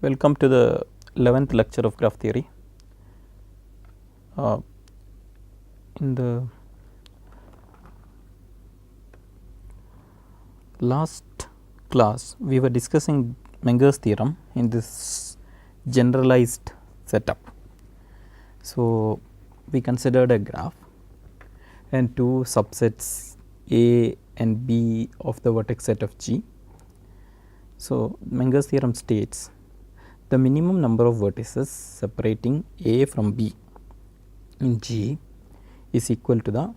Welcome to the 11th lecture of graph theory. In the last class, we were discussing Menger's theorem in this generalized setup. So, we considered a graph and two subsets A and B of the vertex set of G. So, Menger's theorem states the minimum number of vertices separating A from B in G is equal to the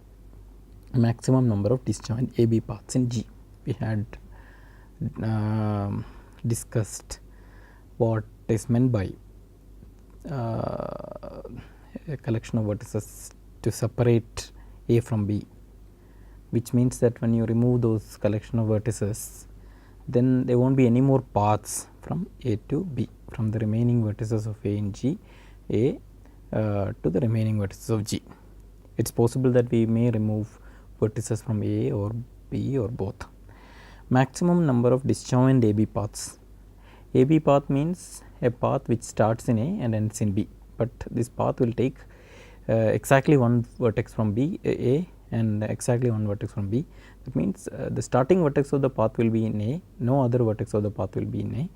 maximum number of disjoint AB paths in G. We had discussed what is meant by a collection of vertices to separate A from B, which means that when you remove those collection of vertices, then there won't be any more paths from A to B, from the remaining vertices of A in G, A to the remaining vertices of G. It is possible that we may remove vertices from A or B or both. Maximum number of disjoint AB paths. AB path means a path which starts in A and ends in B, but this path will take exactly one vertex from B, A, and exactly one vertex from B. That means the starting vertex of the path will be in A, no other vertex of the path will be in A,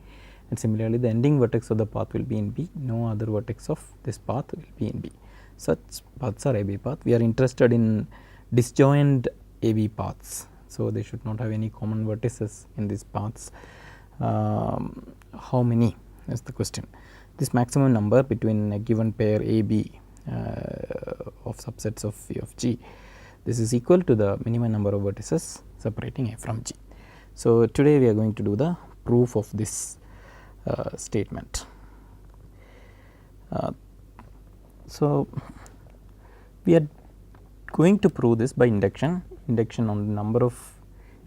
and similarly the ending vertex of the path will be in B, no other vertex of this path will be in B. Such paths are AB path. We are interested in disjoint AB paths, so they should not have any common vertices in these paths. How many is the question. This maximum number between a given pair AB of subsets of phi of G, this is equal to the minimum number of vertices separating A from G. So, today we are going to do the proof of this statement. So, we are going to prove this by induction on the number of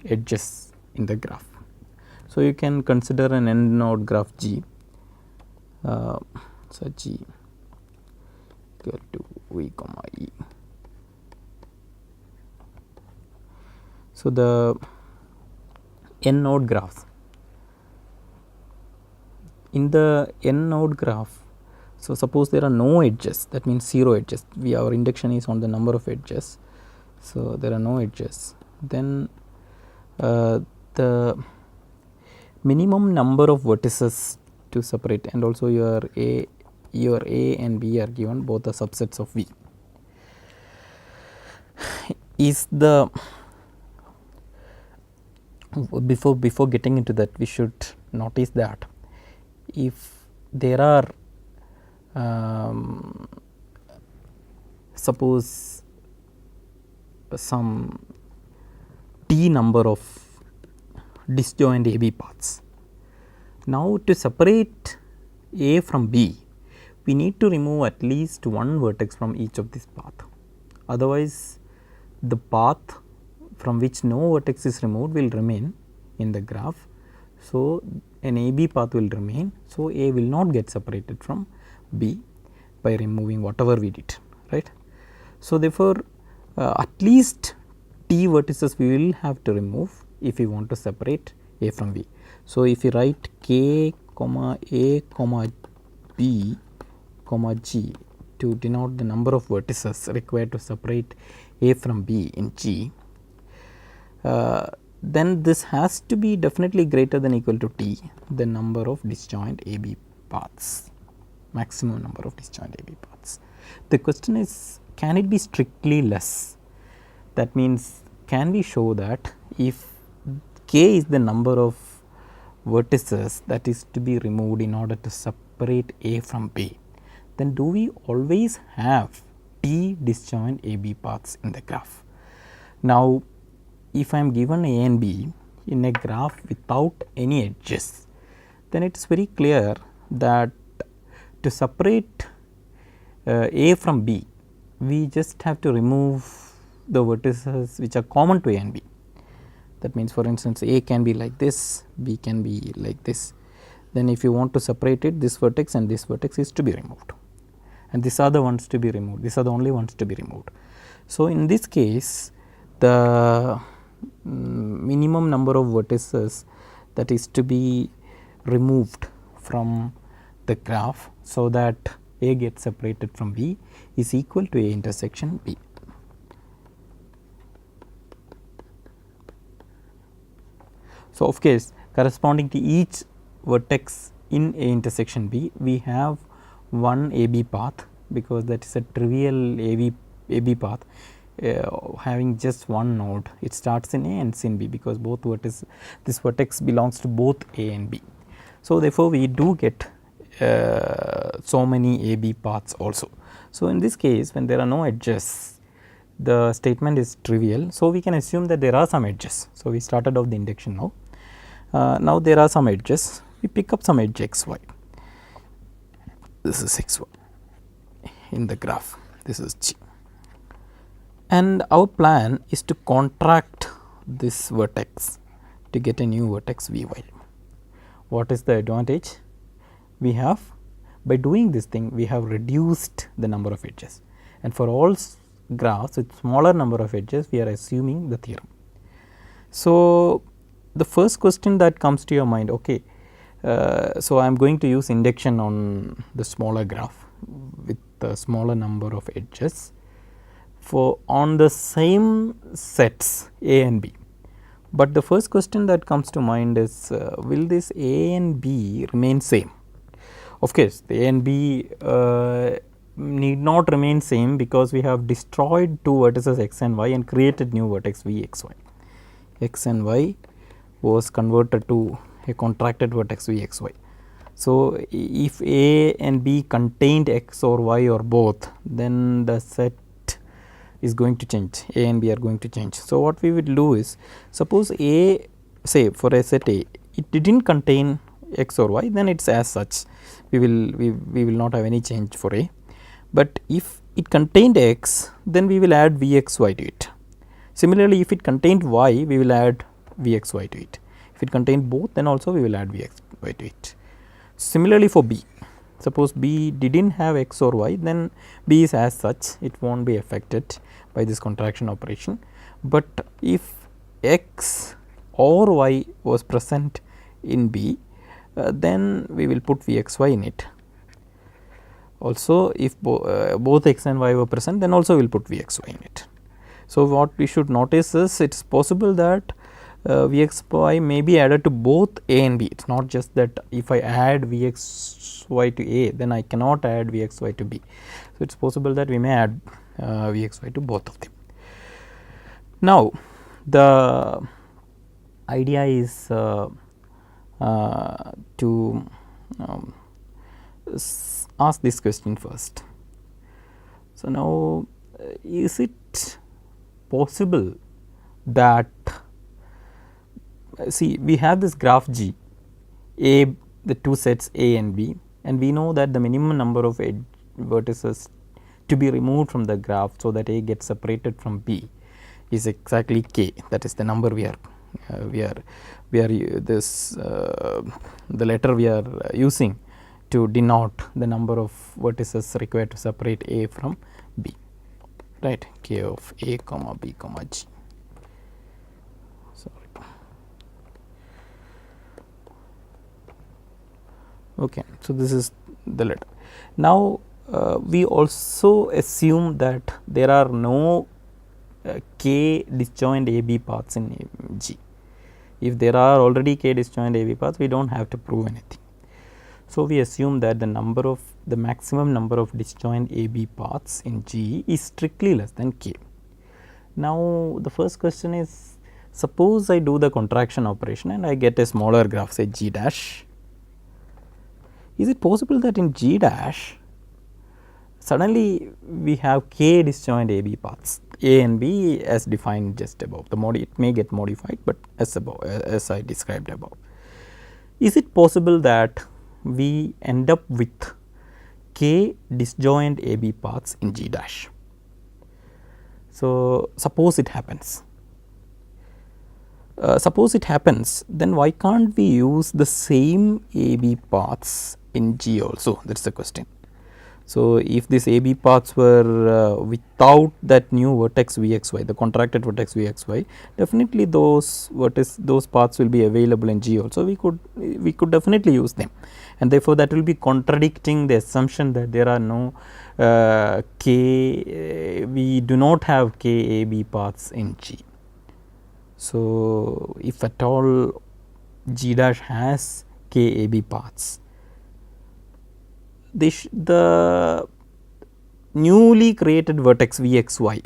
edges in the graph. So, you can consider an end node graph G. So, G equal to V comma E. So, the n node graphs, in the n node graph, so suppose there are no edges, that means 0 edges, our induction is on the number of edges. So, there are no edges, then the minimum number of vertices to separate, and also your A and B are given, both are subsets of V, is the before getting into that, we should notice that if there are suppose some t number of disjoint AB paths. Now, to separate A from B, we need to remove at least one vertex from each of this path. Otherwise, the path from which no vertex is removed will remain in the graph. So, an AB path will remain. So, A will not get separated from B by removing whatever we did, right. So, therefore, at least t vertices we will have to remove if we want to separate A from B. So, if you write k comma A comma B comma G to denote the number of vertices required to separate A from B in G, then this has to be definitely greater than equal to t, the number of disjoint AB paths, maximum number of disjoint AB paths. The question is, can it be strictly less? That means, can we show that if k is the number of vertices that is to be removed in order to separate A from B, then do we always have t disjoint AB paths in the graph? Now, if I am given A and B in a graph without any edges, then it is very clear that to separate A from B, we just have to remove the vertices which are common to A and B. That means, for instance, A can be like this, B can be like this. Then if you want to separate it, this vertex and this vertex is to be removed, and these are the ones to be removed, these are the only ones to be removed. So, in this case, the minimum number of vertices that is to be removed from the graph so that A gets separated from B is equal to A intersection B. So, of course, corresponding to each vertex in A intersection B, we have one AB path, because that is a trivial AB path having just one node. It starts in A and ends in B, because both this vertex belongs to both A and B. So, therefore, we do get so many AB paths also. So, in this case, when there are no edges, the statement is trivial. So, we can assume that there are some edges. So, we started off the induction now. Now, there are some edges. We pick up some edge x y. This is x y in the graph. This is G. And our plan is to contract this vertex to get a new vertex V y. What is the advantage? We have, by doing this thing, we have reduced the number of edges, and for all graphs with smaller number of edges, we are assuming the theorem. So, the first question that comes to your mind, okay, so I am going to use induction on the smaller graph with the smaller number of edges for on the same sets A and B. But the first question that comes to mind is, will this A and B remain same? Of course, the A and B need not remain same, because we have destroyed two vertices x and y and created new vertex V x y. X and y was converted to a contracted vertex V x y. So, if A and B contained x or y or both, then the set is going to change, A and B are going to change. So, what we will do is, suppose A, say for a set A, it did not contain x or y, then it is as such, we will not have any change for A. But if it contained x, then we will add V x y to it. Similarly, if it contained y, we will add V x y to it. If it contained both, then also we will add V x y to it. Similarly, for B, suppose B did not have x or y, then B is as such, it will not be affected by this contraction operation. But if x or y was present in B, then we will put V x y in it. Also, if both x and y were present, then also we will put V x y in it. So, what we should notice is, it is possible that V x y may be added to both A and B. It is not just that if I add V x y to A, then I cannot add V x y to B. So, it is possible that we may add V x y to both of them. Now, the idea is to ask this question first. So, now is it possible that, see, we have this graph G, A, the two sets A and B, and we know that the minimum number of vertices to be removed from the graph so that A gets separated from B is exactly k. That is the number we are this the letter we are using to denote the number of vertices required to separate A from B, right, k of A comma B comma G. Sorry. Okay, so this is the letter. Now, we also assume that there are no k disjoint AB paths in G. If there are already k disjoint AB paths, we do not have to prove anything. So, we assume that the maximum number of disjoint AB paths in G is strictly less than k. Now, the first question is, suppose I do the contraction operation and I get a smaller graph, say G dash. Is it possible that in G dash suddenly we have k disjoint AB paths, A and B as defined just above? It may get modified, but as above, as I described above. Is it possible that we end up with k disjoint AB paths in G dash? So, suppose it happens. Suppose it happens, then why can't we use the same AB paths in G also? That is the question. So, if these AB paths were without that new vertex Vxy, the contracted vertex Vxy, definitely those paths will be available in G also. We could definitely use them, and therefore, that will be contradicting the assumption that there are no we do not have k AB paths in G. So, if at all G dash has k AB paths, the newly created vertex Vxy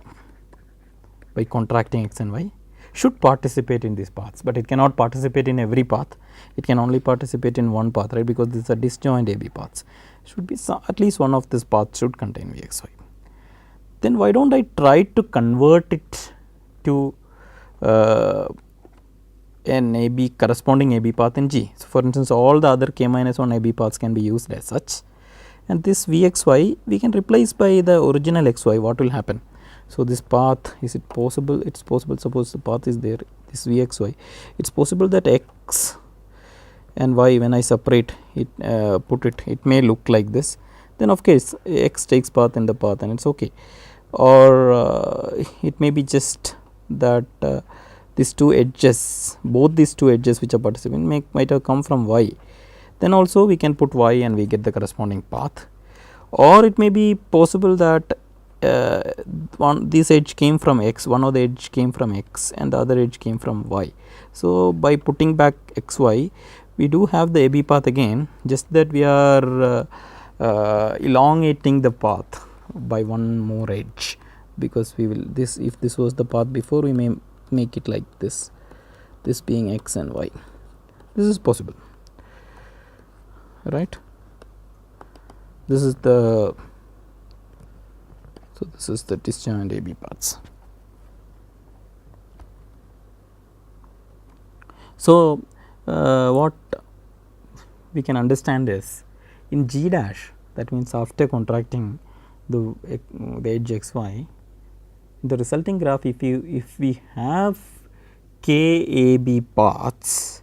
by contracting x and y should participate in these paths, but it cannot participate in every path. It can only participate in one path, right, because these are disjoint AB paths. Should be at least one of these paths should contain Vxy. Then why don't I try to convert it to an AB corresponding AB path in G. So, for instance, all the other k minus 1 AB paths can be used as such, and this Vxy we can replace by the original xy. What will happen? So, this path, is it possible? It is possible. Suppose the path is there, this Vxy, it is possible that x and y, when I separate it, it may look like this. Then of course, x takes path in the path and it is okay, or it may be just that these two edges, both these two edges which are participating might have come from y. Then also we can put y and we get the corresponding path, or it may be possible that this edge came from x, one of the edge came from x and the other edge came from y. So, by putting back x y, we do have the AB path again, just that we are elongating the path by one more edge, because we will if this was the path before, we may make it like this being x and y. This is possible, right. This is the disjoint AB paths. So, what we can understand is, in G dash, that means after contracting the edge x y, the resulting graph, if we have k AB paths,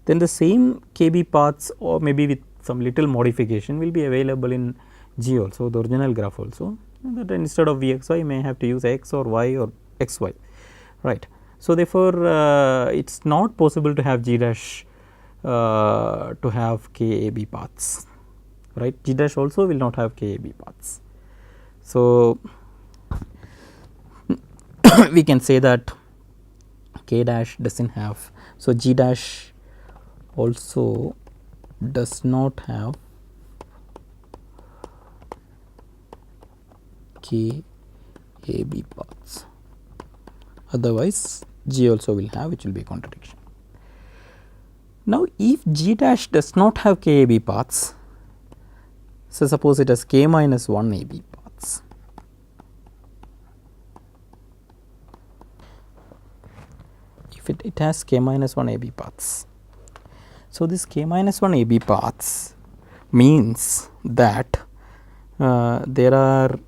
then the same KB paths, or maybe with some little modification, will be available in G also, the original graph also, that instead of Vxy may have to use x or y or xy, right. So, therefore, it is not possible to have G dash to have k AB paths, right. G dash also will not have k AB paths. So, we can say that k dash does not have. So, G dash also does not have k AB paths, otherwise G also will have, which will be a contradiction. Now, if G dash does not have k AB paths, so suppose it has k minus 1 AB paths, if it has k minus 1 AB paths. So, this k minus 1 AB paths means that there are,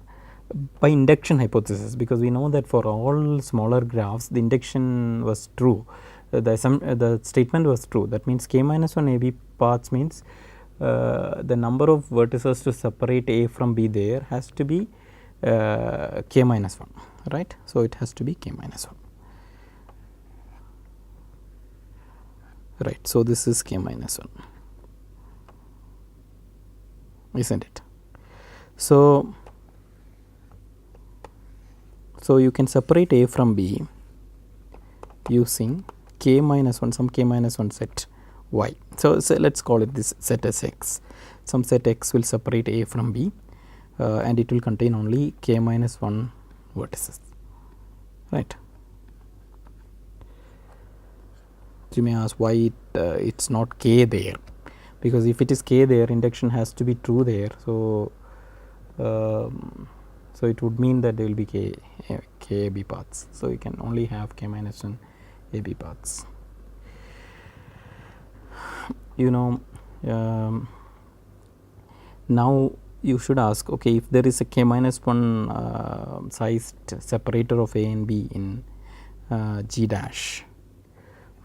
by induction hypothesis, because we know that for all smaller graphs the induction was true, the statement was true. That means k minus 1 AB paths means the number of vertices to separate A from B there has to be k minus 1, right. So, it has to be k minus 1, right. So, this is k minus 1, is not it. So, you can separate A from B using k minus 1, some k minus 1 set y. So, let us call it this set as x. Some set x will separate A from B and it will contain only k minus 1 vertices, right. You may ask why it is not k there, because if it is k there, induction has to be true there. So, so it would mean that there will be k AB paths. So, you can only have k minus 1 AB paths. You know, now you should ask, okay, if there is a k minus 1 sized separator of A and B in G dash,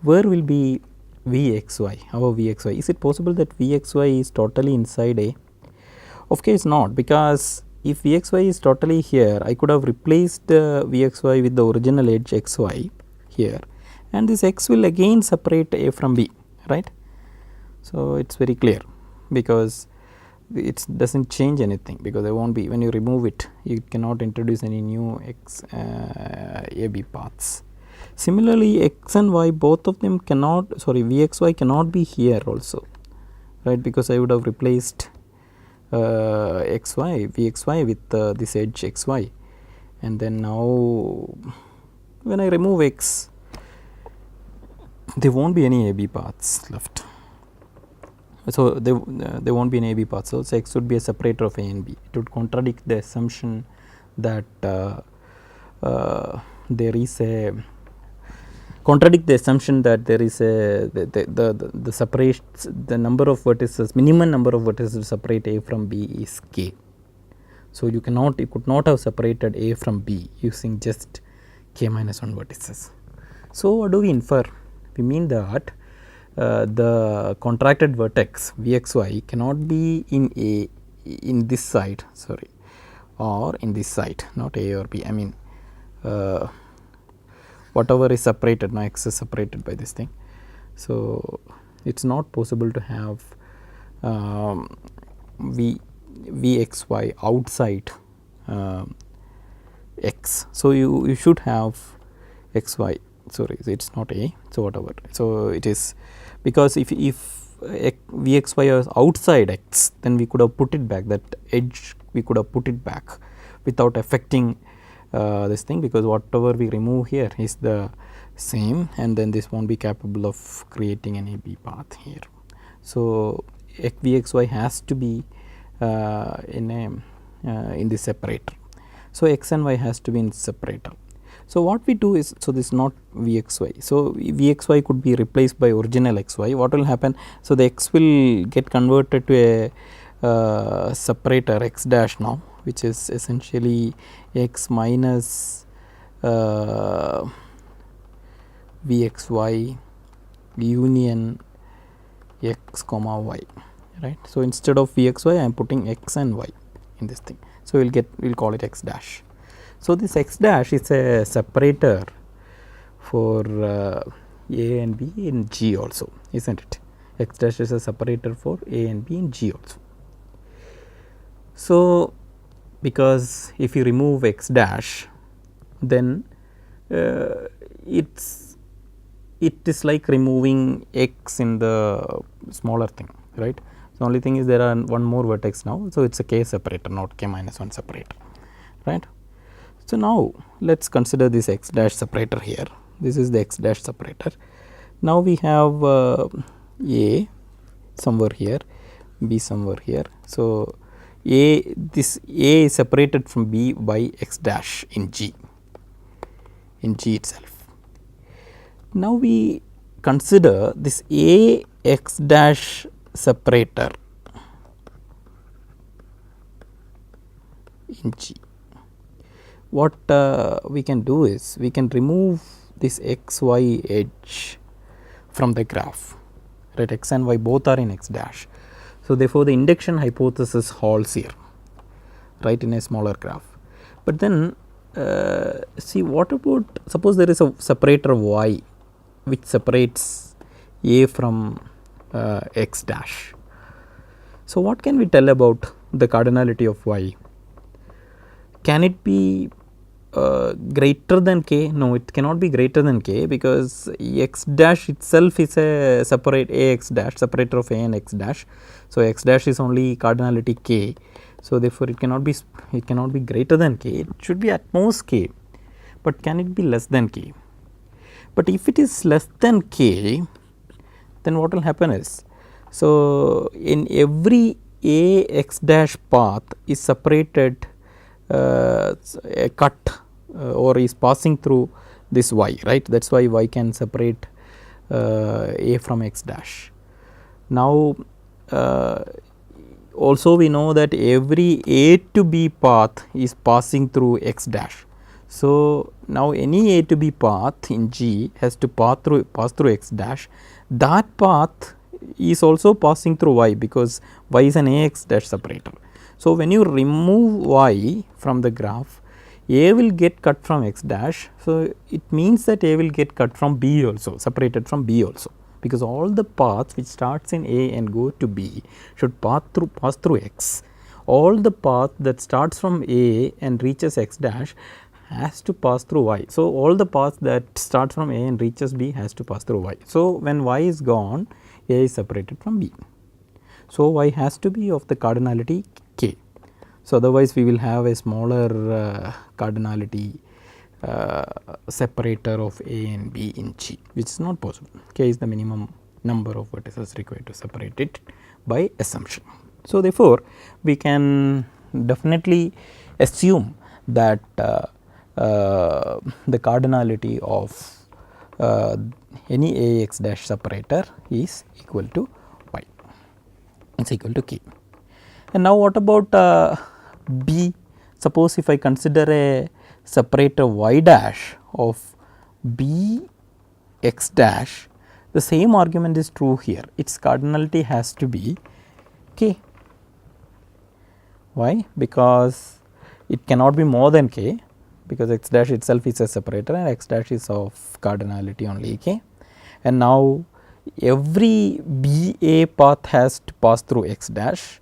where will be Vxy, our Vxy? Is it possible that Vxy is totally inside A, Of course not, because if Vxy is totally here, I could have replaced Vxy with the original edge xy here, and this x will again separate a from b, right. So, it is very clear, because it does not change anything, because there will not be, when you remove it, you cannot introduce any new x ab paths. Similarly, x and y, both of them cannot, sorry, Vxy cannot be here also, right, because I would have replaced xy Vxy with this edge xy, and then now when I remove x, there will not be any AB paths left. So, there will not be any AB paths. So, x would be a separator of A and B. It would contradict the assumption that there is a there is a the separation, the number of vertices, minimum number of vertices to separate A from B is k. So, you could not have separated A from B using just k minus 1 vertices. So, what do we infer? We mean that the contracted vertex Vxy cannot be in this side, sorry, or in this side, not A or B. I mean whatever is separated, now x is separated by this thing. So, it is not possible to have Vxy outside x. So, you should have xy, sorry, it is not A. So, whatever. So, it is, because if Vxy is outside x, then we could have put it back, that edge we could have put it back without affecting this thing, because whatever we remove here is the same, and then this will not be capable of creating an AB path here. So, Vxy has to be in this separator. So, x and y has to be in separator. So, what we do is, so this is not Vxy. So, Vxy could be replaced by original xy. What will happen? So, the x will get converted to a separator x dash now, which is essentially x minus Vxy union x comma y, right. So, instead of Vxy, I am putting x and y in this thing. So, we will call it x dash. So, this x dash is a separator for A and B in G also, is not it? X dash is a separator for A and B in G also. So, because if you remove x dash, then it is like removing x in the smaller thing, right. The only thing is there are one more vertex now. So, it is a k separator, not k minus 1 separator, right. So, now let us consider this x dash separator here. This is the x dash separator. Now, we have A somewhere here, B somewhere here. So, this A is separated from B by x dash in G itself. Now, we consider this A x dash separator in G. What we can do is, we can remove this x y edge from the graph, right. X and y both are in x dash. So, therefore, the induction hypothesis holds here, right, in a smaller graph. But then see, what about, suppose there is a separator y which separates A from x dash. So, what can we tell about the cardinality of y? Can it be greater than k? No, it cannot be greater than k, because x dash itself is a Ax dash, separator of A and x dash. So, x dash is only cardinality k. So, therefore, it cannot be greater than k, it should be at most k, but can it be less than k? But if it is less than k, then what will happen is, so in every A x dash path is separated a cut or is passing through this y, right. That is why y can separate A from x dash. Now, also we know that every A to B path is passing through x dash. So, now any A to B path in G has to pass through x dash. That path is also passing through y, because y is an Ax dash separator. So, when you remove y from the graph, a will get cut from x dash. So, it means that a will get cut from b also, separated from b also, because all the paths which starts in a and go to b should pass through x. All the path that starts from a and reaches x dash has to pass through y. So, all the paths that starts from a and reaches b has to pass through y. So, when y is gone, a is separated from b. So, y has to be of the cardinality k. So, otherwise we will have a smaller cardinality separator of a and b in G, which is not possible. K is the minimum number of vertices required to separate it by assumption. So, therefore, we can definitely assume that the cardinality of any Ax dash separator is equal to y, it is equal to k. And now, what about B? Suppose if I consider a separator y dash of B x dash, the same argument is true here. Its cardinality has to be k. Why? Because it cannot be more than k, because x dash itself is a separator and x dash is of cardinality only k. And now, every B A path has to pass through x dash,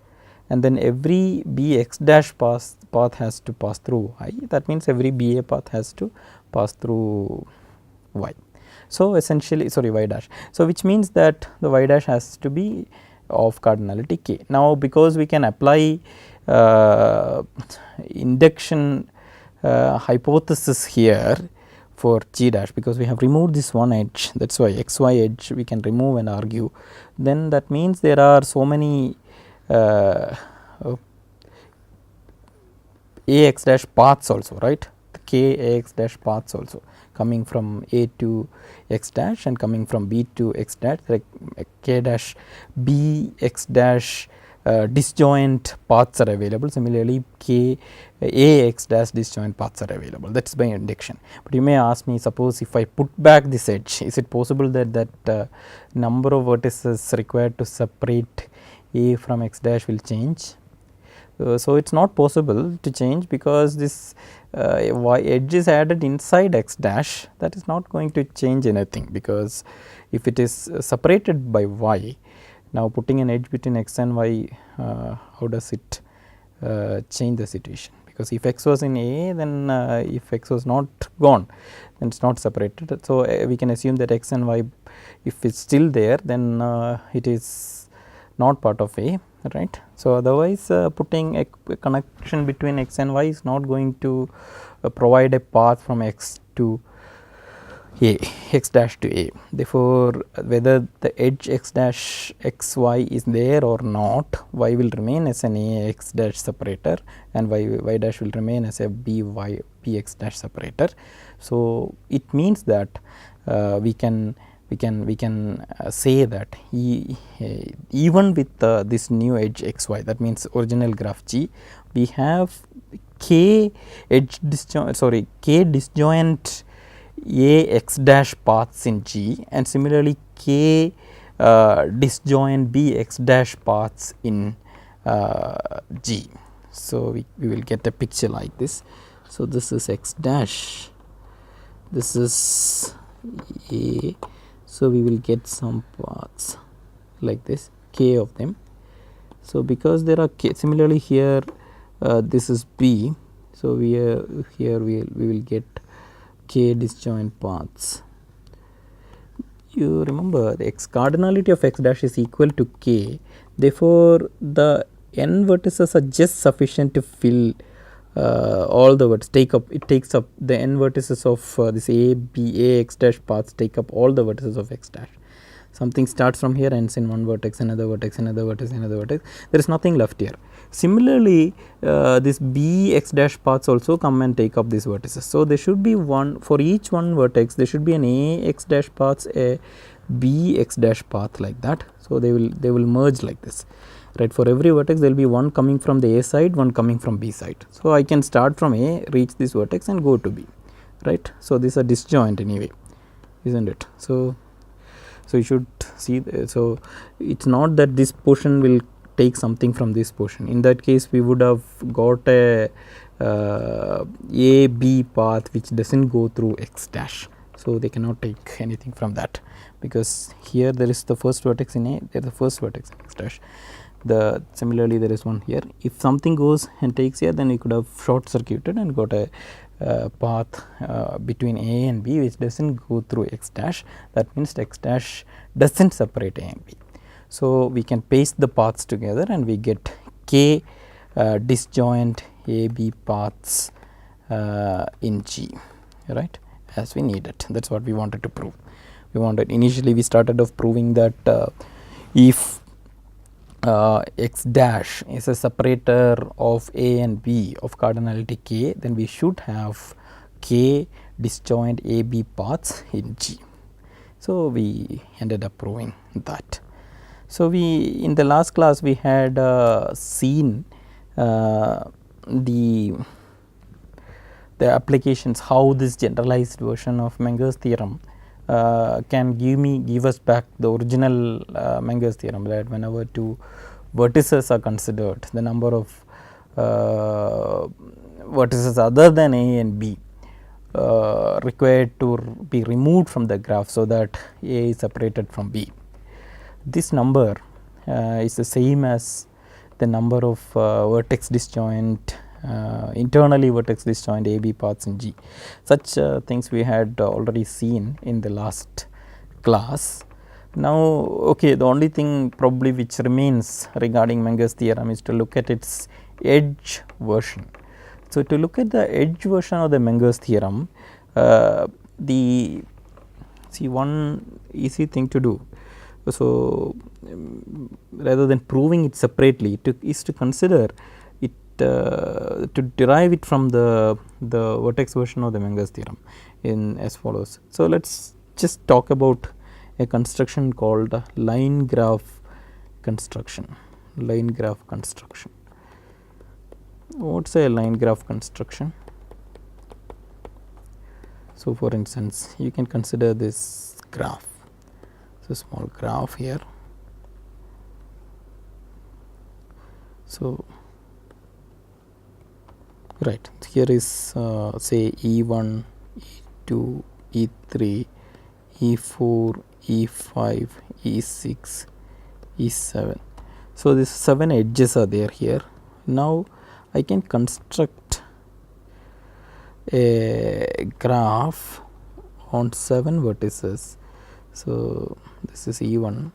and then every B x dash path has to pass through y. That means, every B A path has to pass through y. So, essentially y dash. So, which means that the y dash has to be of cardinality k. Now, because we can apply induction hypothesis here for G dash, because we have removed this one edge, that is why x y edge we can remove and argue, then that means there are so many Ax dash paths also, right, the k Ax dash paths also coming from A to x dash and coming from B to x dash, like k dash B x dash disjoint paths are available. Similarly, k A x dash disjoint paths are available, that is by induction. But you may ask me, suppose if I put back this edge, is it possible that number of vertices required to separate A from x dash will change? So, it is not possible to change, because this y edge is added inside x dash, that is not going to change anything, because if it is separated by y, now putting an edge between x and y, how does it change the situation? Because if x was in A, then if x was not gone, then it is not separated. So, we can assume that x and y, if it is still there, then it is not part of A, right. So, otherwise putting a connection between x and y is not going to provide a path from x to A, x dash to A. Therefore, whether the edge x dash x y is there or not, y will remain as an A x dash separator and y dash will remain as a B y p x dash separator. So, it means that we can say that even with this new edge x y, that means original graph G, we have k disjoint A x dash paths in G, and similarly k disjoint B x dash paths in G. So, we will get a picture like this. So, this is x dash, this is A. So, we will get some paths like this, k of them. So, because there are k, similarly here this is B. So, here we will get k disjoint paths. You remember the x cardinality of x dash is equal to k. Therefore, the n vertices are just sufficient to fill all the vertices, it takes up the n vertices of this A, B, A x dash paths take up all the vertices of x dash. Something starts from here, ends in one vertex, another vertex, another vertex, another vertex, there is nothing left here. Similarly, this B x dash paths also come and take up these vertices. So, there should be one for each one vertex, there should be an A x dash paths, a B x dash path, like that. So, they will merge like this, right. For every vertex there will be one coming from the A side, one coming from B side. So, I can start from A, reach this vertex and go to B, right. So, these are disjoint anyway, is not it. So, you should see, so it is not that this portion will take something from this portion. In that case, we would have got a B path which does not go through x dash. So, they cannot take anything from that, because here there is the first vertex in A, there is the first vertex in x dash. Similarly, there is one here. If something goes and takes here, then you could have short circuited and got a path between A and B which does not go through x dash. That means x dash does not separate A and B. So, we can paste the paths together and we get k disjoint A B paths in G, right, as we need it. That is what we wanted to prove. We wanted, initially we started off proving that if x dash is a separator of A and B of cardinality k, then we should have k disjoint A B paths in G. So, we ended up proving that. So, we in the last class we had seen the applications, how this generalized version of Menger's theorem can give us back the original Menger's theorem, that whenever two vertices are considered, the number of vertices other than A and B required to be removed from the graph, so that A is separated from B. This number is the same as the number of vertex disjoint internally vertex disjoint A B paths in G. Such things we had already seen in the last class. Now, okay, the only thing probably which remains regarding Menger's theorem is to look at its edge version. So, to look at the edge version of the Menger's theorem, one easy thing to do. So, rather than proving it separately, is to consider it to derive it from the vertex version of the Menger's theorem in as follows. So, let us just talk about a construction called line graph construction. Line graph construction. What is a line graph construction? So, for instance, you can consider this graph. So, small graph here. So, right, here is say E1, E2, E3, E4, E5, E6, E7. So, these 7 edges are there here. Now, I can construct a graph on 7 vertices. So, this is E1,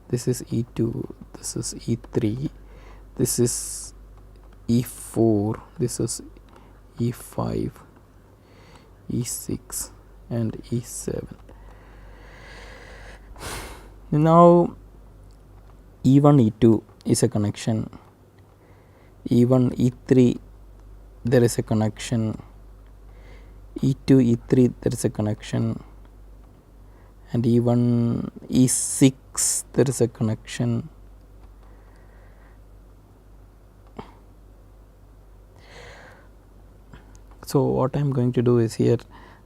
this is E2, this is E3, this is E4, this is E5, E6 and E7. Now, E1, E2 is a connection, E1, E3 there is a connection, E2, E3 there is a connection, and E1, E6 there is a connection. So, what I am going to do is here,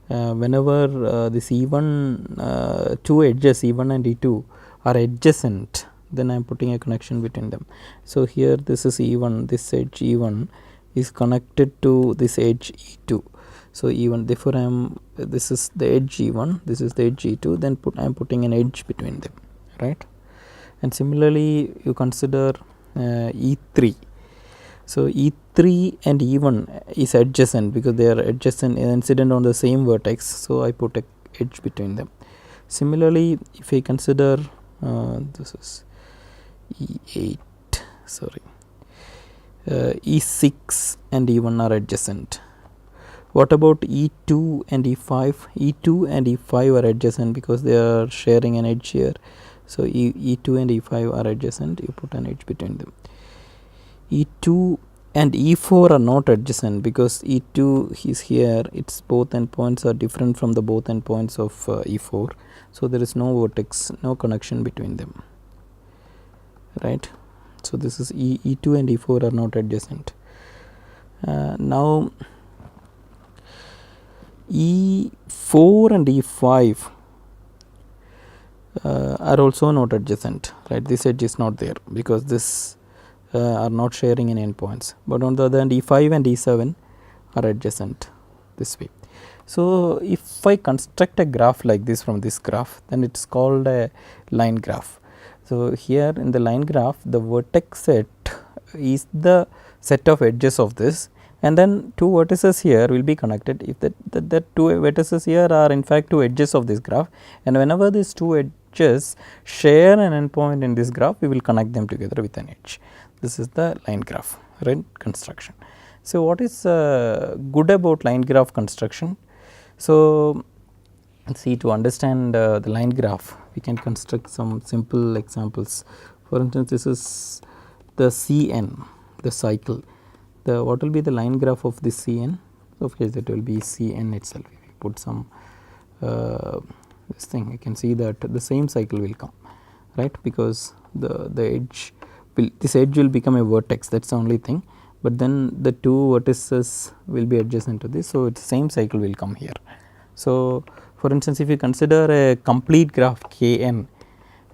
whenever this E1 two edges E1 and E2 are adjacent, then I am putting a connection between them. So, here this is E1, this edge E1 is connected to this edge E2. So, E1, therefore, this is the edge E1, this is the edge E2, then I am putting an edge between them, right. And similarly, you consider E3. So, E3 and E1 is adjacent because they are adjacent incident on the same vertex. So, I put a edge between them. Similarly, if I consider this is E8, sorry, E6 and E1 are adjacent. What about E2 and E5? E2 and E5 are adjacent because they are sharing an edge here. So, E2 and E5 are adjacent, you put an edge between them. E2 and E4 are not adjacent because E2 is here, its both endpoints are different from the both endpoints of E4. So, there is no vertex, no connection between them, right. So, this is E2 and E4 are not adjacent. Now, E4 and E5 are also not adjacent, right? This edge is not there because this are not sharing any endpoints, but on the other hand E5 and E7 are adjacent this way. So, if I construct a graph like this from this graph, then it is called a line graph. So, here in the line graph, the vertex set is the set of edges of this, and then two vertices here will be connected. If the two vertices here are in fact two edges of this graph, and whenever these two edges share an endpoint in this graph, we will connect them together with an edge. This is the line graph, right, construction. So, what is good about line graph construction? So, see, to understand the line graph, we can construct some simple examples. For instance, this is the Cn, the cycle. The what will be the line graph of this Cn? Of course, it will be Cn itself. If we put some this thing, you can see that the same cycle will come, right? Because the edge will, this edge will become a vertex. That's the only thing. But then the two vertices will be adjacent to this. So, it's same cycle will come here. So, for instance, if you consider a complete graph Kn,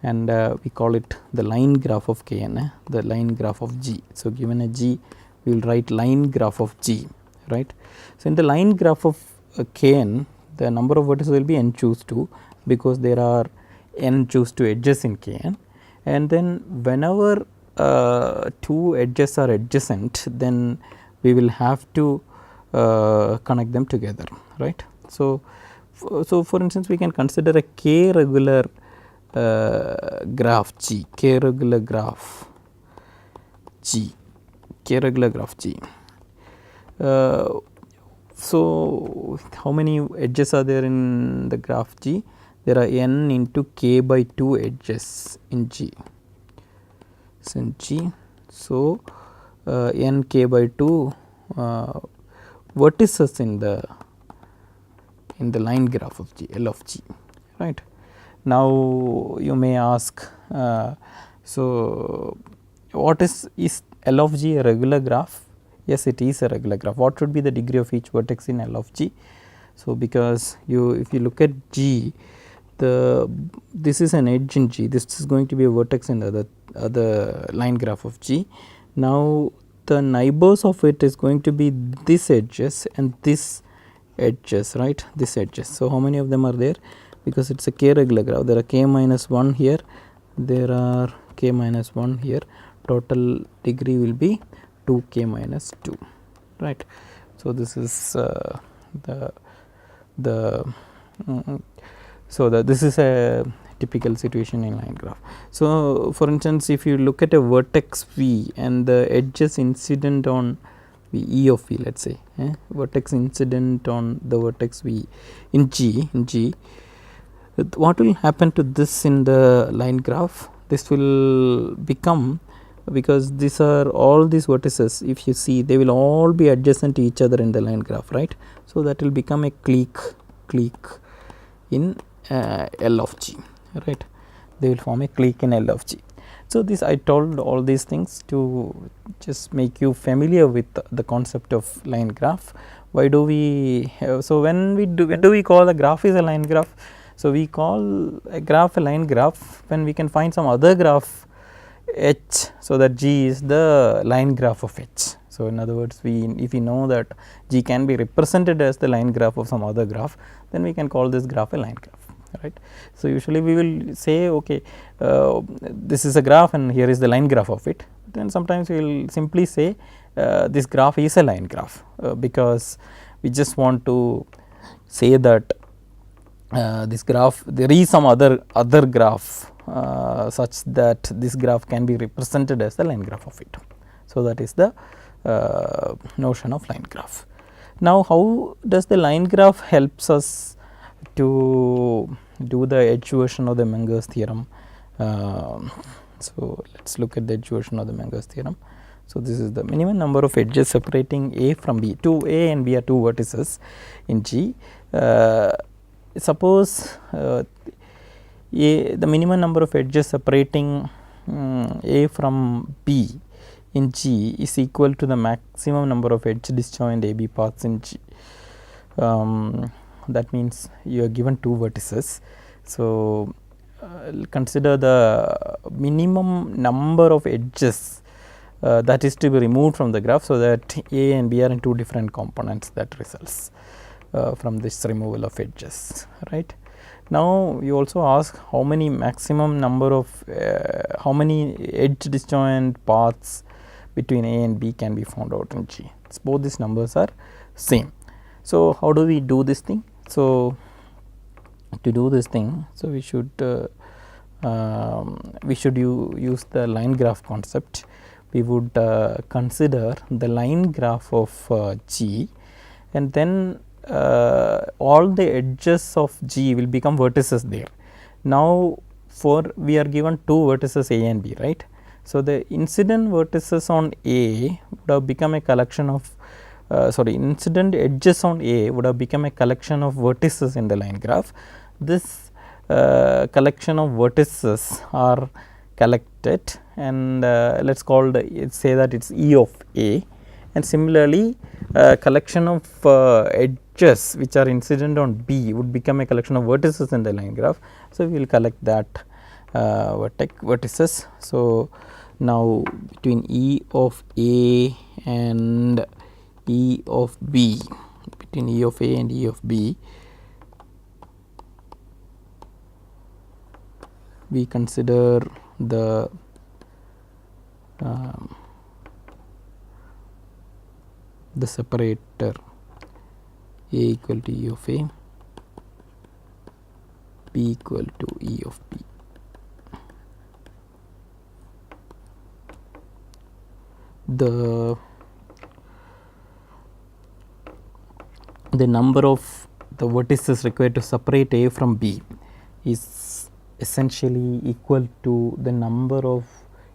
and we call it the line graph of Kn, the line graph of G. So, given a G, we will write line graph of G, right. So, in the line graph of Kn, the number of vertices will be n choose 2, because there are n choose 2 edges in Kn, and then whenever two edges are adjacent, then we will have to connect them together, right. So, for instance, we can consider a k regular graph G, k regular graph G, k regular graph G. So, how many edges are there in the graph G? There are n into k by 2 edges in G. So, in G, so n k by 2 vertices in the line graph of G, L of G, right. Now, you may ask, so what is L of G a regular graph? Yes, it is a regular graph. What should be the degree of each vertex in L of G? So, because if you look at G, this is an edge in G, this is going to be a vertex in the other line graph of G. Now, the neighbors of it is going to be this edges and this edges, right, this edges. So, how many of them are there? Because it is a k regular graph, there are k minus 1 here, there are k minus 1 here, total degree will be 2 k minus 2, right. So, this is this is a typical situation in line graph. So, for instance, if you look at a vertex V and the edges incident on E of V, let us say, vertex incident on the vertex V in G, what will happen to this in the line graph? This will become, because these are all these vertices, if you see, they will all be adjacent to each other in the line graph, right. So, that will become a clique in L of G, right. They will form a clique in L of G. So, this I told all these things to just make you familiar with the concept of line graph. Why do we so when do we call a graph is a line graph? So, we call a graph a line graph when we can find some other graph H, so that G is the line graph of H. So, in other words, if we know that G can be represented as the line graph of some other graph, then we can call this graph a line graph, right. So, usually we will say, okay, this is a graph and here is the line graph of it. Then sometimes we will simply say this graph is a line graph, because we just want to say that this graph, there is some other graph such that this graph can be represented as the line graph of it. So, that is the notion of line graph. Now, how does the line graph helps us to do the edge version of the Menger's theorem? So, let us look at the edge version of the Menger's theorem. So, this is the minimum number of edges separating A from B. A and B are two vertices in G. Suppose the minimum number of edges separating A from B in G is equal to the maximum number of edge disjoint AB paths in G. That means you are given two vertices. So, consider the minimum number of edges that is to be removed from the graph, so that A and B are in two different components that results from this removal of edges, right. Now, you also ask how many maximum number of how many edge disjoint paths between A and B can be found out in G. So, both these numbers are same. So, how do we do this thing? So, to do this thing, so we should use the line graph concept. We would consider the line graph of G, and then all the edges of G will become vertices there. Now, for we are given two vertices A and B, right. So, the incident vertices on A would have become a collection of incident edges on A would have become a collection of vertices in the line graph. This collection of vertices are collected, and let us call say that it is E of A, and similarly collection of edges which are incident on B would become a collection of vertices in the line graph. So, we will collect that vertices. So, now between E of A and E of B, between E of A and E of B, we consider the separator A equal to E of A, B equal to E of B. The number of the vertices required to separate A from B is essentially equal to the number of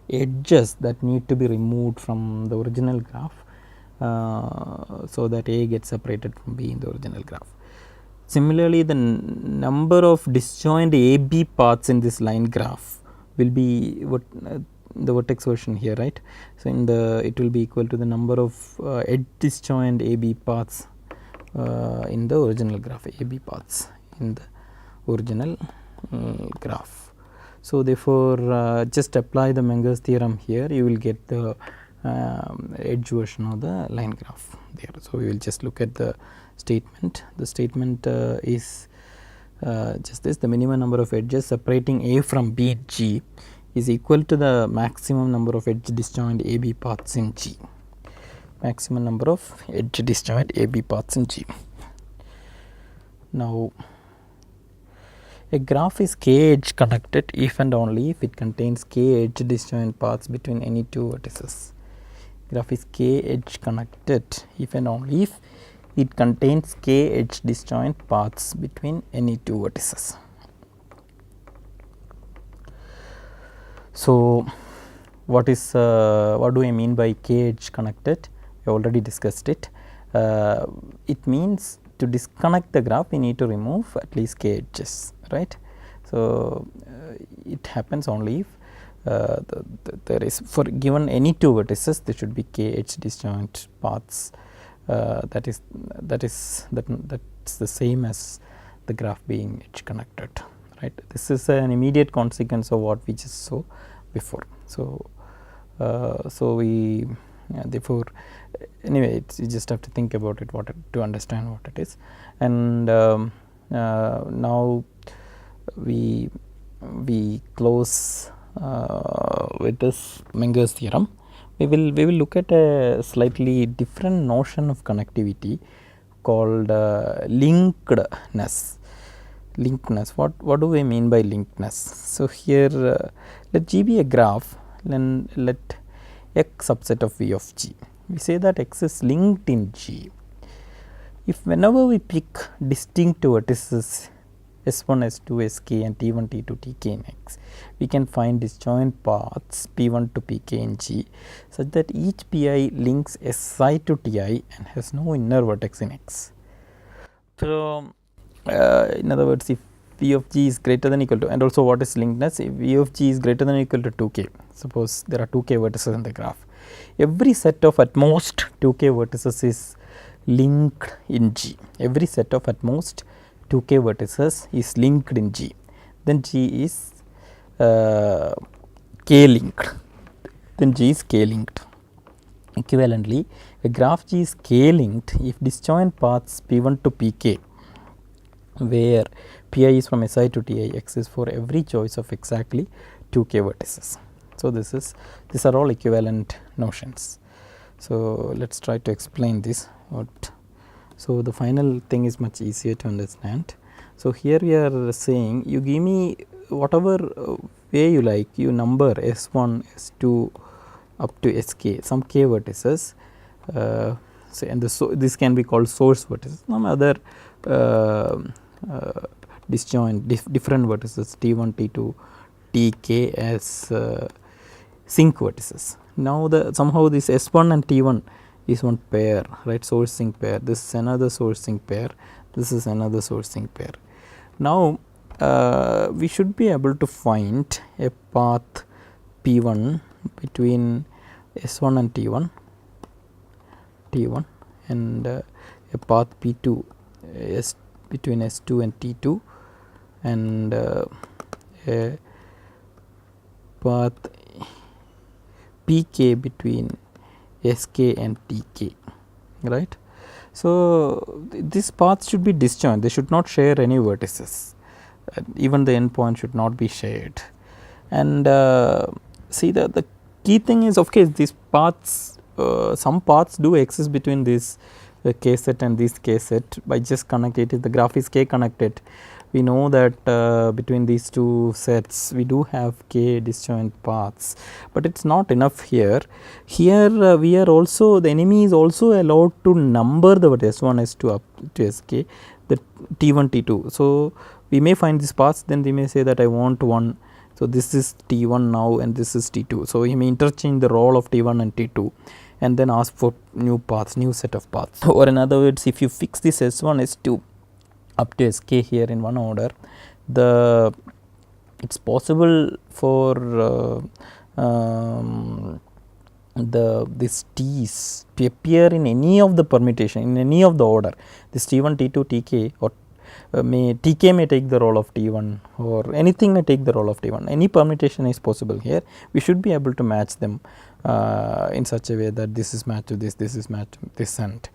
edges that need to be removed from the original graph, so that A gets separated from B in the original graph. Similarly, the number of disjoint AB paths in this line graph will be what the vertex version here, right. So, in the it will be equal to the number of edge disjoint AB paths in the original graph, AB paths in the original graph. So, therefore, just apply the Menger's theorem here, you will get the edge version of the line graph there. So, we will just look at the statement. The statement is just this: the minimum number of edges separating A from B G is equal to the maximum number of edge disjoint AB paths in G. Maximum number of edge disjoint AB paths in G. Now, a graph is k edge connected if and only if it contains k edge disjoint paths between any two vertices. Graph is k edge connected if and only if it contains k edge disjoint paths between any two vertices. So, what do I mean by k edge connected? We already discussed it. It means to disconnect the graph we need to remove at least k edges, right. So, it happens only if there is, for given any two vertices, there should be k edge disjoint paths, that's the same as the graph being edge connected, right. This is an immediate consequence of what we just saw before. So, we therefore, anyway, you just have to think about it to understand what it is. And now we close with this Menger's theorem. We will look at a slightly different notion of connectivity called linkedness. What do we mean by linkedness? So, here let G be a graph, then let X subset of V of G. We say that X is linked in G. If whenever we pick distinct vertices S1, S2, Sk and T1, T2, Tk in X, we can find disjoint paths P1 to Pk in G such that each Pi links Si to Ti and has no inner vertex in X. So, in other words, if V of G is greater than or equal to, and also what is linkedness, if V of G is greater than or equal to 2k, suppose there are 2k vertices in the graph, every set of at most 2k vertices is linked in G. Every set of at most 2k vertices is linked in G, then G is k linked, then G is k linked. Equivalently, a graph G is k linked if disjoint paths P1 to Pk, where Pi is from Si to Ti exists for every choice of exactly 2k vertices. So, these are all equivalent notions. So, let us try to explain this. So, the final thing is much easier to understand. So, here we are saying you give me whatever way you like, you number S1, S2 up to Sk, some k vertices, say, and this can be called source vertices, some other disjoint different vertices T1, T2, Tk as sink vertices. Now, somehow this S1 and T1 is one pair, right, source sink pair, this is another source sink pair, this is another source sink pair. Now, we should be able to find a path P1 between S1 and T1 and a path P2 between S2 and T2 and a path Pk between Sk and Tk, right. So, these paths should be disjoint, they should not share any vertices, even the endpoint should not be shared. And see, the key thing is, of course, these paths, some paths do exist between this k set and this k set by just connecting it. If the graph is k connected, we know that between these two sets we do have k disjoint paths, but it is not enough here. Here we are also, the enemy is also allowed to number the S1, S2 up to Sk, the T1, T2. So, we may find these paths, then they may say that I want one. So, this is T1 now and this is T2. So, you may interchange the role of T1 and T2 and then ask for new paths, new set of paths. Or in other words, if you fix this S1, S2 up to Sk here in one order, it is possible for this T's to appear in any of the permutation, in any of the order, this T1, T2, Tk, or Tk may take the role of T1 or anything may take the role of T1, any permutation is possible here. We should be able to match them in such a way that this is matched to this is matched to this, and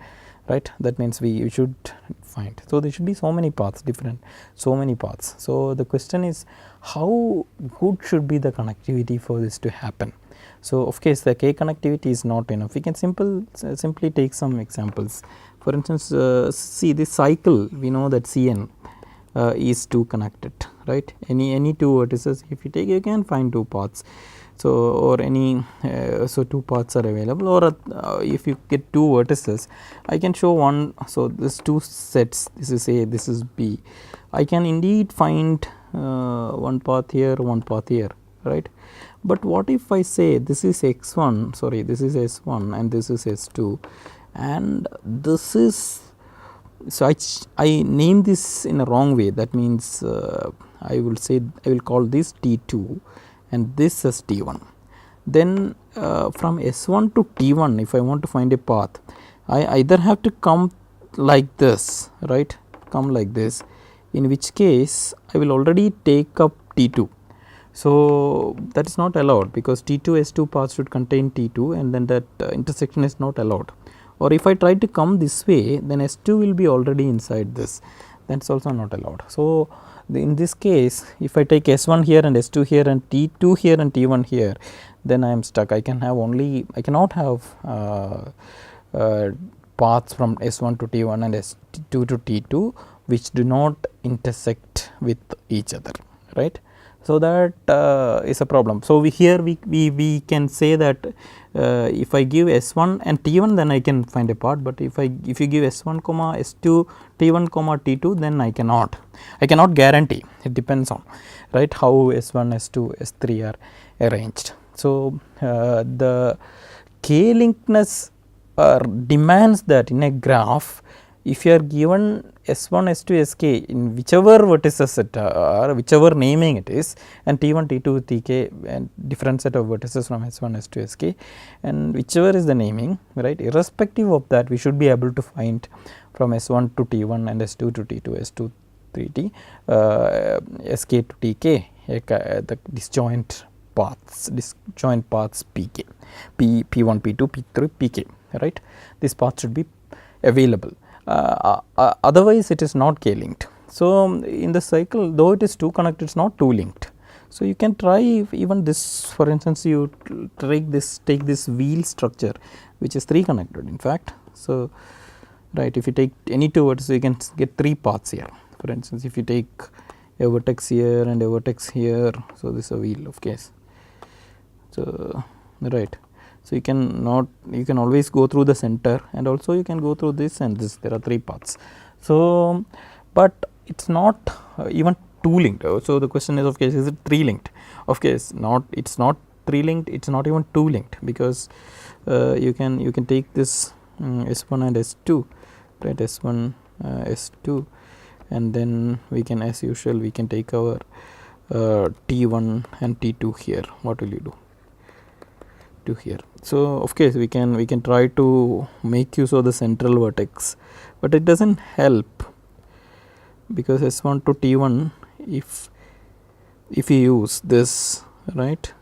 right, that means we should find. So, there should be so many paths, so many paths. So, the question is how good should be the connectivity for this to happen. So, of course, the k connectivity is not enough, we can simply take some examples. For instance, see this cycle, we know that Cn is 2 connected, right, any two vertices if you take, you can find two paths. So, or any so two paths are available, or if you get two vertices, I can show one. So, this two sets, this is A, this is B, I can indeed find one path here, one path here, right. But what if I say this is x1, sorry, this is S1 and this is S2 and this is, so I name this in a wrong way, that means I will say, I will call this T2 and this as T1. Then from S1 to T1, if I want to find a path, I either have to come like this, right, come like this, in which case I will already take up T2. So, that is not allowed, because T2 S2 path should contain T2 and then that intersection is not allowed. Or if I try to come this way, then S2 will be already inside this, that is also not allowed. So, in this case, if I take S1 here and S2 here and T2 here and T1 here, then I am stuck. I can have only, I cannot have paths from S1 to T1 and S2 to T2 which do not intersect with each other, right. So, that is a problem. So, we can say that if I give S1 and T1, then I can find a path, but if you give S1 comma S2 T1 comma T2, then I cannot guarantee, it depends on, right, how S1 S2 S3 are arranged. So, the k linkness demands that in a graph, if you are given S1 S2 Sk in whichever vertices it are, whichever naming it is, and T1 T2 Tk and different set of vertices from S1 S2 Sk, and whichever is the naming, right, irrespective of that, we should be able to find from S1 to T1 and S2 to T2 S2 3T Sk to Tk the disjoint paths pk, p1, p2, p3, pk, right. This path should be available, otherwise it is not k linked. So, in the cycle, though it is 2 connected, it is not 2 linked. So, you can try even this, for instance, you take this wheel structure which is 3 connected in fact. So, right, if you take any 2 vertices, you can get 3 paths here. For instance, if you take a vertex here and a vertex here, so this is a wheel of case. So, right. So, you can always go through the center, and also you can go through this and this, there are 3 paths. So, but it is not even 2 linked. So, the question is, of course, is it 3 linked? Of course, not, it is not 3 linked, it is not even 2 linked, because you can take this S1 and S2, right, S1 S2, and then we can, as usual, we can take our T1 and T2 here. What will you do? To here. So, of course, we can try to make use of the central vertex, but it does not help, because S1 to T1, if you use this, right,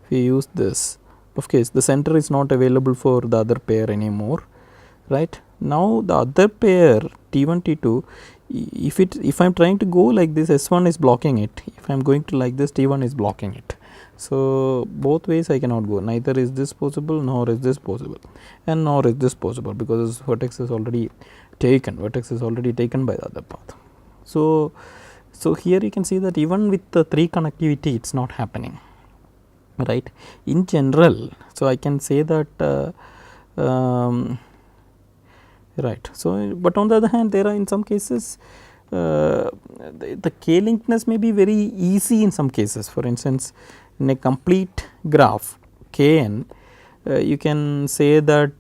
if you use this, of course, the center is not available for the other pair anymore, right. Now, the other pair T1, T2, if I am trying to go like this, S1 is blocking it, if I am going to like this, T1 is blocking it. So, both ways I cannot go, neither is this possible, nor is this possible, and nor is this possible, because this vertex is already taken, by the other path. So, here you can see that even with the 3 connectivity, it is not happening, right, in general. So, I can say that right. So, but on the other hand, there are in some cases the k linkness may be very easy in some cases. For instance, in a complete graph Kn, you can say that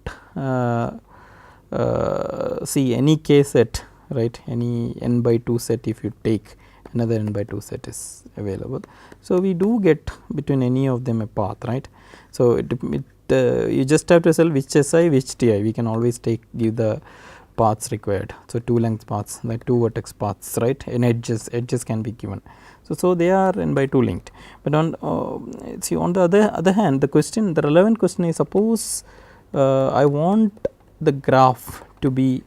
see any k set, right, any n by 2 set, if you take another n by 2 set is available. So, we do get between any of them a path, right. So, you just have to tell which Si, which Ti, we can always give the paths required. So, 2 length paths, like 2 vertex paths, right, and edges can be given. So, they are n by 2 linked, but on see, on the other hand, the relevant question is, suppose I want the graph to be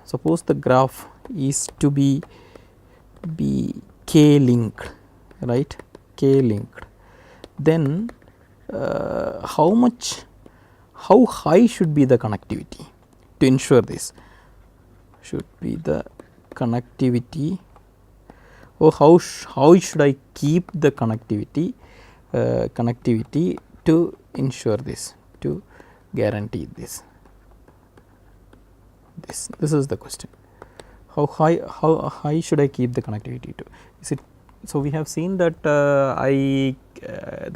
suppose the graph is to be k linked, right, k linked, then how high should be the connectivity to ensure this? Should be the connectivity, or how should I keep the connectivity to ensure this, to guarantee this? This is the question. How high should I keep the connectivity to? Is it, so we have seen that the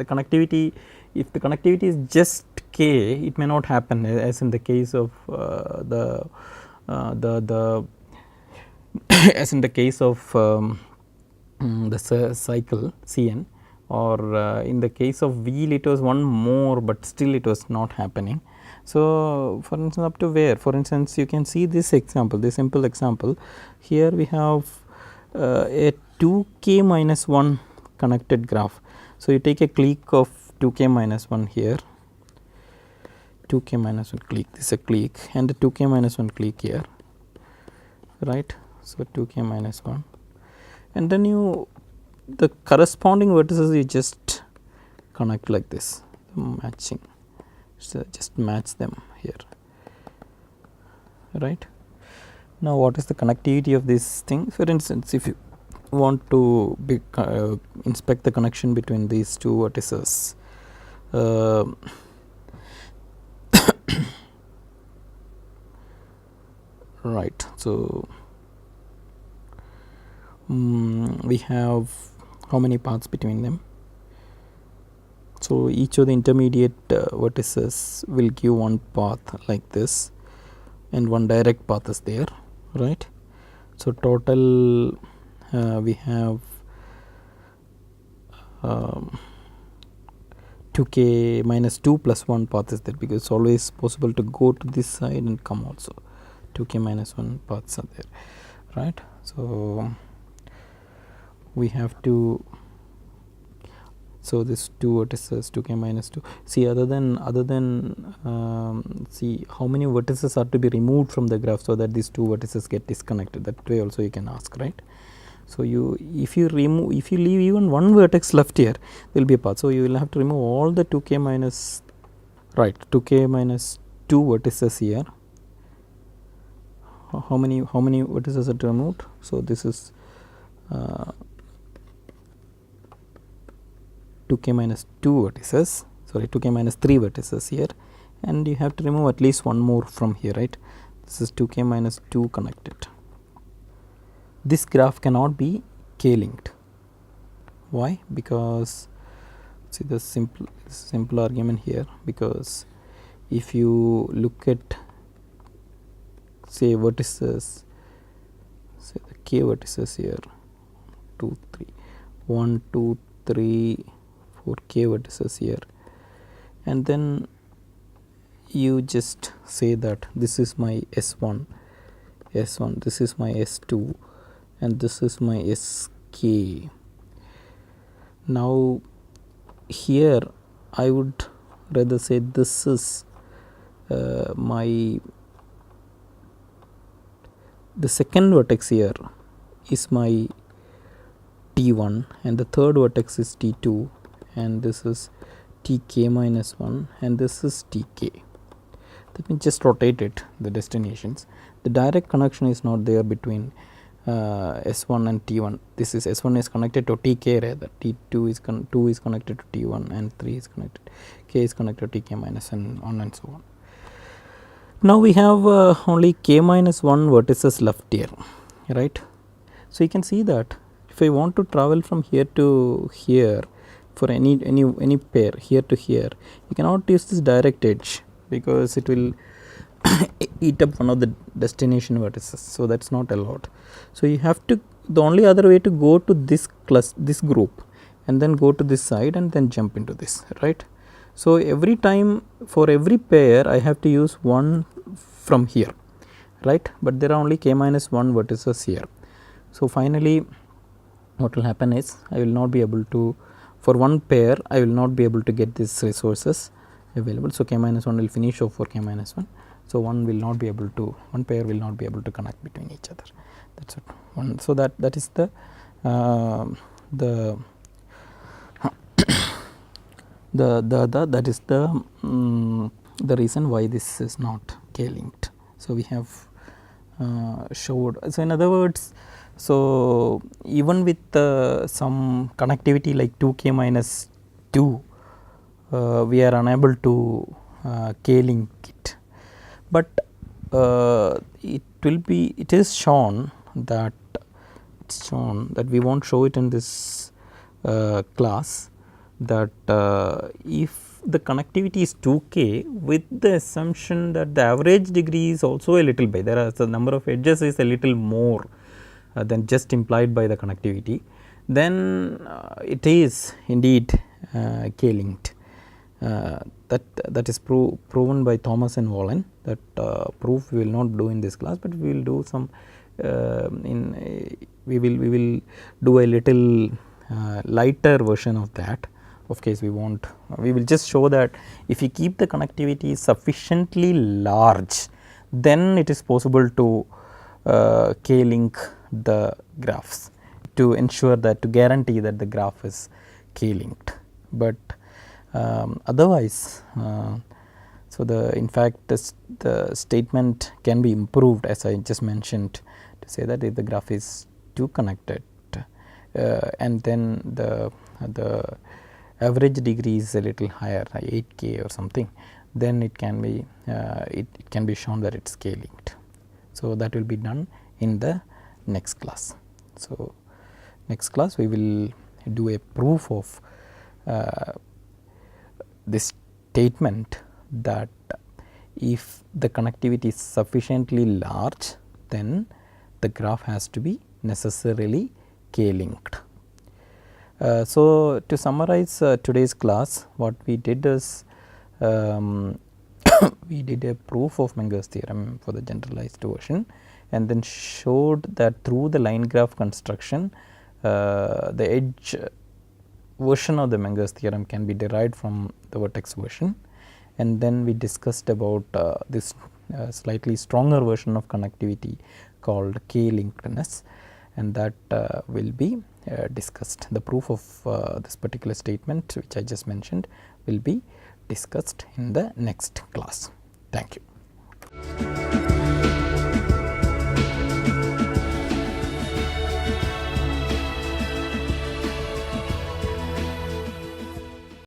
connectivity, if the connectivity is just k, it may not happen, as in the case of the as in the case of the cycle Cn, or in the case of wheel it was one more, but still it was not happening. So, for instance, up to where, for instance, you can see this example, this simple example. Here we have a 2k minus 1 connected graph. So, you take a clique of 2k minus 1 here, 2k minus 1 clique, this is a clique, and a 2k minus 1 clique here, right. So, 2k minus 1, and then the corresponding vertices you just connect like this, matching. So, just match them here, right. Now, what is the connectivity of this thing? For instance, if you want to inspect the connection between these 2 vertices, right. So, we have how many paths between them? So, each of the intermediate vertices will give one path like this, and one direct path is there, right. So, total we have 2k minus 2 plus 1 path is there, because it is always possible to go to this side and come also, 2k minus 1 paths are there, right. So, we have to, so this 2 vertices 2k minus 2, see other than see how many vertices are to be removed from the graph so that these 2 vertices get disconnected. That way also you can ask, right? So if you leave even one vertex left here, there will be a path. So you will have to remove all the 2k minus 2 vertices here. How many vertices are removed? So this is 2k minus 2 vertices, sorry, 2k minus 3 vertices here, and you have to remove at least one more from here, right? This is 2k minus 2 connected. This graph cannot be k-linked. Why? Because see the simple argument here, because if you look at, say, vertices, say the k vertices here, 2 3 1 2 3 4 k vertices here, and then you just say that this is my S1, this is my S2, and this is my SK. Now here I would rather say this is the second vertex here is my T1, and the third vertex is T2, and this is Tk minus 1, and this is Tk. Let me just rotate it, the destinations. The direct connection is not there between S1 and T1. This is S1 is connected to Tk, rather T2 is 2 is connected to T1, and 3 is connected, k is connected to Tk minus, and on and so on. Now we have only k minus 1 vertices left here, right? So you can see that if I want to travel from here to here for any pair here to here, you cannot use this direct edge because it will eat up one of the destination vertices, so that's not allowed. So you have to, the only other way to go to this group and then go to this side and then jump into this, right? So every time for every pair I have to use one from here, right? But there are only k minus 1 vertices here. So finally what will happen is I will not be able to, for one pair I will not be able to get these resources available. So k minus 1 will finish off for k minus 1. So one pair will not be able to connect between each other. That's it. So that is the that is the reason why this is not k-linked. So we have showed. So in other words, so even with some connectivity like 2k minus 2, we are unable to k-link it, but it is shown that we won't show it in this class, that if the connectivity is 2k with the assumption that the average degree is also a little bit, there are the number of edges is a little more than just implied by the connectivity, then it is indeed k-linked. That is proven by Thomas and Wallen. That proof we will not do in this class, but we will do some we will do a little lighter version of that. Of course, we will just show that if you keep the connectivity sufficiently large, then it is possible to k-link the graphs to ensure that, to guarantee that the graph is k-linked. But otherwise, so in fact the statement can be improved, as I just mentioned, to say that if the graph is too connected and then the average degree is a little higher, 8k or something, then it can be shown that it's k-linked. So that will be done in the next class. So next class we will do a proof of this statement that if the connectivity is sufficiently large, then the graph has to be necessarily k-linked. So to summarize today's class, what we did is we did a proof of Menger's theorem for the generalized version, and then showed that through the line graph construction the edge version of the Menger's theorem can be derived from the vertex version, and then we discussed about this slightly stronger version of connectivity called K-linkedness, and that will be discussed. The proof of this particular statement which I just mentioned will be discussed in the next class. Thank you.